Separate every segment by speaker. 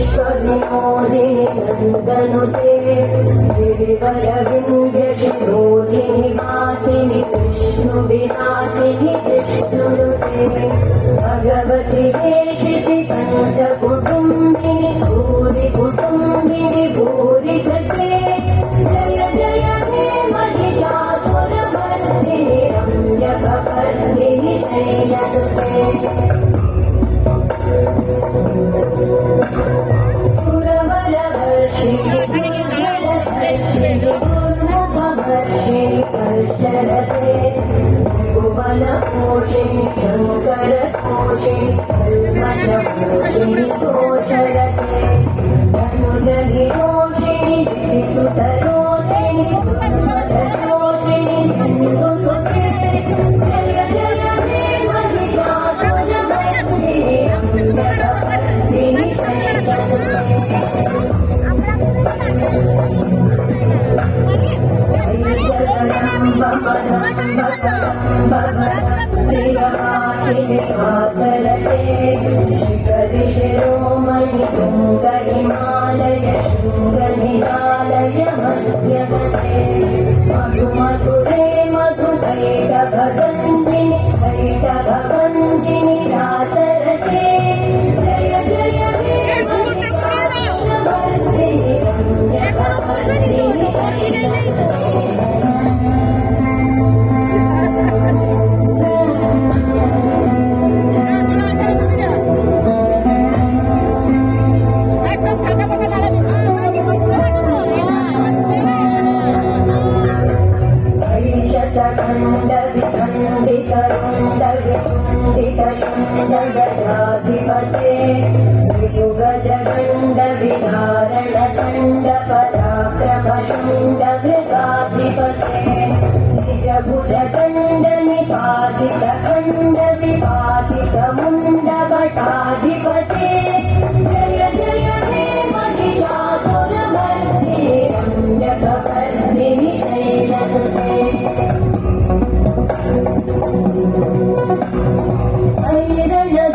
Speaker 1: विश्वविनोदिनि नन्दनुते गिरिवरविन्द्यविनोदिनि वासिनि विष्णुविलासिनि विष्णुनुते भगवति हेशिति कण्ठकुटुम्बिनि भूरि कुटुम्बिनि भूरि कृते जय जय हे महिषासुरमर्दिनि रम्यकपर्दिनि शैलसुते सुरवरवर्षिणि गुणवर्षिणि गुरुमुखवर्षिणि कर्षरते भुवनपोषिणि शङ्करपोषिणि कल्मषपोषिणि कोशरते धनुजगिरोषिणि गिरिसुतरोषिणि दुर्मदशोषिणि सिन्धुसुते जय जय हे महिषासुरमर्दिनि रम्यकपर्दिनि शैलसुते प्रियवासिनि वासरते शिखरि शिरोमणि तुङ्ग हिमालय शृङ्गनिरालय मध्यगते मधुमधुरे मधुकैटभगन्धिनि कैटभगन्धिनि रासरते जय जय हे महिषासुरमर्दिनि रम्यकपर्दिनि शैलसुते गजाधिपते वियुगजगण्ड विधारण चण्ड पराक्रम शुण्ड मृगाधिपते निजभुजदण्ड निपातित खण्ड विपातित मुण्ड भटाधिपते जय जय हे महिषासुरमर्दिनि रम्यकपर्दिनि शैलसुते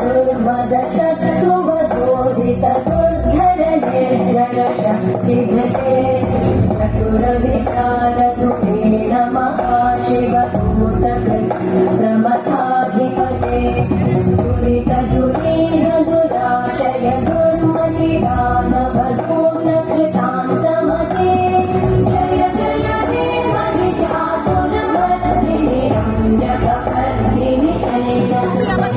Speaker 1: दुर्मद शत्रुवधोदित दुर्धर निर्जर शक्तिभृते चतुरविचार धुरेण महाशिव भूतप्रमथाधिपते दुरित दुरीह दुराशय दुर्मति दानव दून कृतान्तमते जय जय हे महिषासुरमर्दिनि रम्यकपर्दिनि शैलसुते